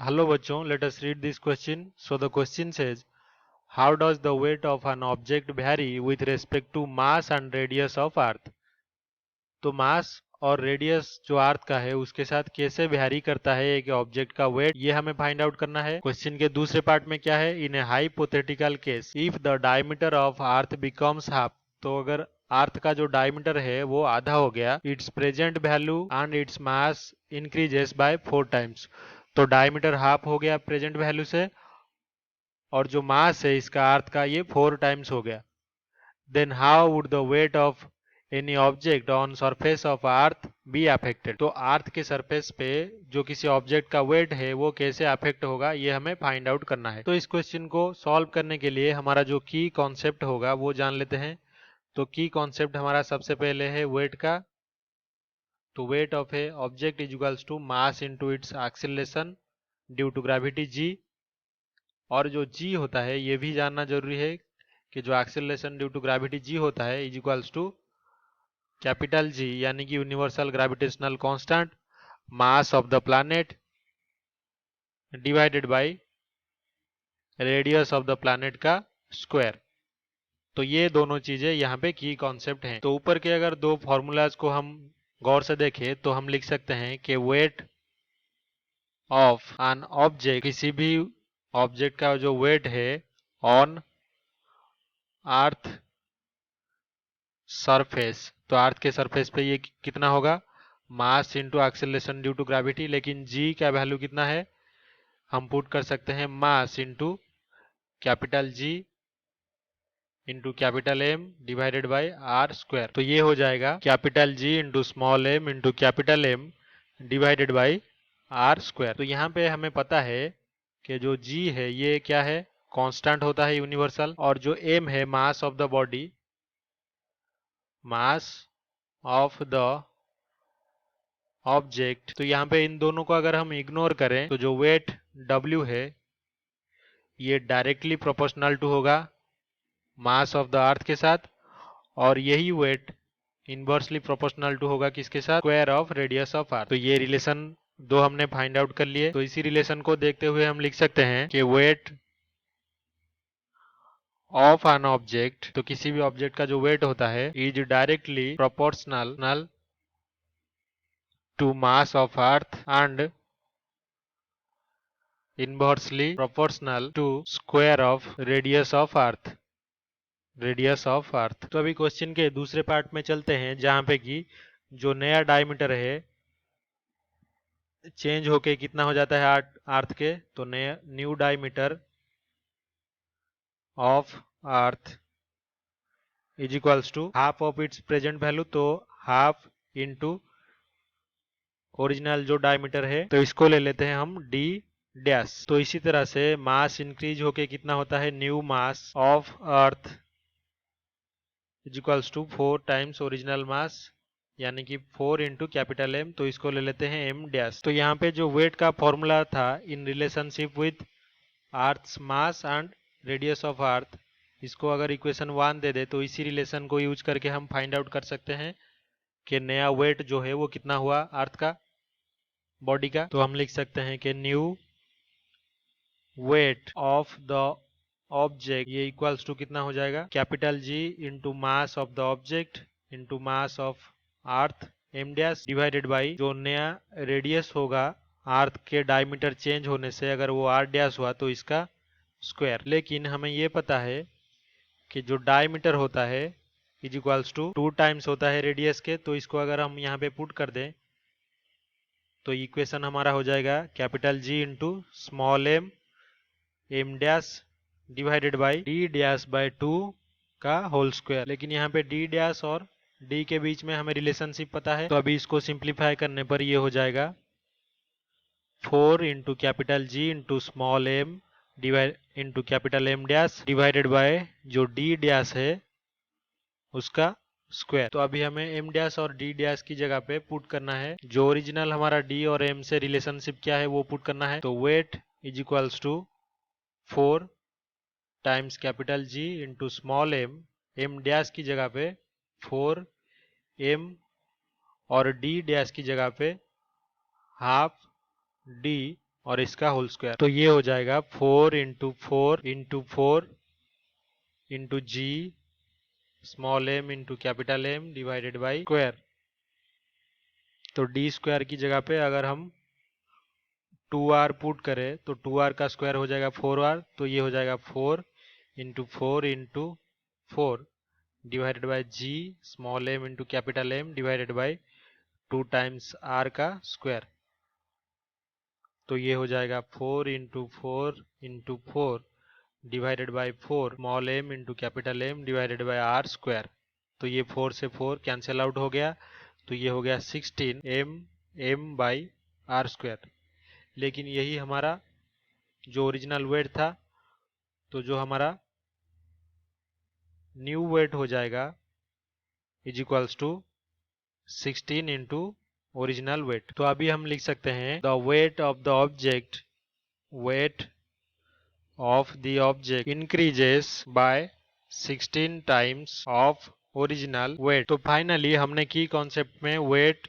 Hello बच्चों, let us read this question. So the question says, how does the weight of an object vary with respect to mass and radius of earth? तो मास और radius जो अर्थ का है उसके साथ कैसे वेरी करता है एक ऑब्जेक्ट का वेट, ये हमें फाइंड आउट करना है। क्वेश्चन के दूसरे पार्ट में क्या है, in a hypothetical case if the diameter of earth becomes half, तो अगर अर्थ का जो डायमीटर है वो आधा हो गया, it's present value and its mass increases by 4 times. तो डायमीटर हाफ हो गया प्रेजेंट वैल्यू से, और जो मास है इसका अर्थ का ये 4 टाइम्स हो गया। then how would the weight of any object on surface of earth be affected? तो अर्थ के सरफेस पे जो किसी ऑब्जेक्ट का वेट है वो कैसे अफेक्ट होगा, ये हमें फाइंड आउट करना है। तो इस क्वेश्चन को सॉल्व करने के लिए हमारा जो की कॉन्सेप्ट होगा वो जान लेते हैं। तो की कॉन्सेप्ट हमारा सबसे पहले है वेट का। तो weight of a object is equals to mass into its acceleration due to gravity g. और जो जी होता है ये भी जानना जरूरी है कि जो acceleration due to gravity g होता है is equals to capital G, यानी कि universal gravitational constant mass of the planet divided by radius of the planet का स्क्वायर। तो ये दोनों चीजें यहाँ पे की कॉन्सेप्ट हैं। तो ऊपर के अगर दो फॉर्मूलाज को हम गौर से देखें तो हम लिख सकते हैं कि वेट ऑफ एन ऑब्जेक्ट, किसी भी ऑब्जेक्ट का जो वेट है ऑन अर्थ सरफेस, तो अर्थ के सरफेस पे ये कितना होगा, mass into acceleration due to gravity. लेकिन जी का वैल्यू कितना है, हम पुट कर सकते हैं mass into capital G into capital M divided by R square. तो ये हो जाएगा capital G into small m into capital M divided by R square. तो यहाँ पे हमें पता है कि जो जी है ये क्या है, कांस्टेंट होता है यूनिवर्सल, और जो एम है मास of the body, mass of the object. तो यहाँ पे इन दोनों को अगर हम इग्नोर करें तो जो वेट W है ये डायरेक्टली प्रोपोर्शनल टू होगा मास ऑफ द अर्थ के साथ, और यही वेट इनवर्सली प्रोपोर्शनल टू होगा किसके साथ, square of radius of earth. तो ये रिलेशन दो हमने फाइंड आउट कर लिए। तो इसी रिलेशन को देखते हुए हम लिख सकते हैं कि वेट ऑफ एन ऑब्जेक्ट, तो किसी भी ऑब्जेक्ट का जो वेट होता है is directly proportional to mass of earth and inversely proportional to square of radius of earth, radius of earth. तो अभी क्वेश्चन के दूसरे पार्ट में चलते हैं जहां पे कि जो नया डायमीटर है चेंज होके कितना हो जाता है अर्थ के, तो नया new diameter of earth is equals to half of its present value, तो हाफ इनटू ओरिजिनल जो डायमीटर है, तो इसको ले लेते हैं हम डी डैश। तो इसी तरह से मास इंक्रीज होके कितना होता है, new mass of earth is equals to 4 times original mass, यानी कि 4 इंटू कैपिटल एम, तो इसको ले लेते हैं एम डैश। तो यहाँ पे जो वेट का फॉर्मूला था in relationship with earth's mass and radius of earth, इसको अगर इक्वेशन 1 दे दे तो इसी रिलेशन को यूज करके हम फाइंड आउट कर सकते हैं कि नया वेट जो है वो कितना हुआ अर्थ का बॉडी का। तो हम लिख सकते हैं कि new weight of the object ये इक्वल्स टू कितना हो जाएगा, capital G into mass of the object into mass of earth M dash divided by जो नया रेडियस होगा अर्थ के डायमीटर चेंज होने से, अगर वो आर डैश हुआ तो इसका स्क्वायर। लेकिन हमें ये पता है कि जो डायमीटर होता है इज इक्वल्स टू 2 टाइम्स होता है रेडियस के, तो इसको अगर हम यहाँ पे पुट कर दें तो इक्वेशन हमारा हो जाएगा capital G into small m M dash divided by D dash by 2 का होल स्क्वायर। लेकिन यहाँ पे डी डैश और डी के बीच में हमें रिलेशनशिप पता है, तो अभी इसको सिंप्लीफाई करने पर ये हो जाएगा 4 into capital G into small m divide into capital M dash divided by जो डी डैश है उसका स्क्वायर। तो अभी हमें एम डैश और डी डैश की जगह पे पुट करना है जो ओरिजिनल हमारा डी और एम से रिलेशनशिप क्या है वो पुट करना है। तो weight is equals to 4 times capital G into small m, M dash की जगह पे 4 एम और डी डैश की जगह पे हाफ डी और इसका होल स्क्वायर। तो ये हो जाएगा 4 into 4 into 4 into G small m into capital M divided by square. तो डी स्क्वायर की जगह पे अगर हम 2r पुट करें तो 2r का स्क्वायर हो जाएगा 4r, तो ये हो जाएगा 4 into 4 into 4 divided by G small m into capital M divided by 2 times r का स्क्वायर। तो ये हो जाएगा 4 into 4 into 4 divided by 4 small m into capital M divided by r square. तो ये 4 से 4 कैंसिल आउट हो गया, तो ये हो गया 16 m बाई r स्क्वायर। लेकिन यही हमारा जो ओरिजिनल वेट था, तो जो हमारा न्यू वेट हो जाएगा is equals to 16 into original weight. तो अभी हम लिख सकते हैं the weight of the object increases by 16 times of original weight. तो फाइनली हमने की कॉन्सेप्ट में वेट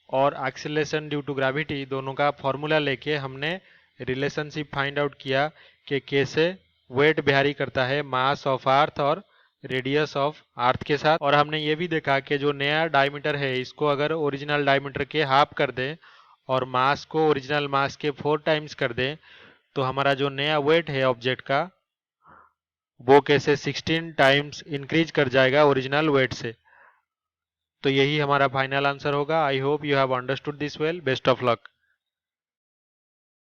और एक्सीलरेशन ड्यू टू ग्रेविटी दोनों का फॉर्मूला लेके हमने रिलेशनशिप फाइंड आउट किया कि कैसे वेट वेरी करता है मास ऑफ अर्थ और रेडियस ऑफ अर्थ के साथ। और हमने ये भी देखा कि जो नया डायमीटर है इसको अगर ओरिजिनल डायमीटर के हाफ कर दें और मास को ओरिजिनल मास के 4 टाइम्स कर दें, तो हमारा जो नया वेट है ऑब्जेक्ट का वो कैसे 16 टाइम्स इंक्रीज कर जाएगा ओरिजिनल वेट से। तो यही हमारा फाइनल आंसर होगा। I hope you have understood this well. Best of luck.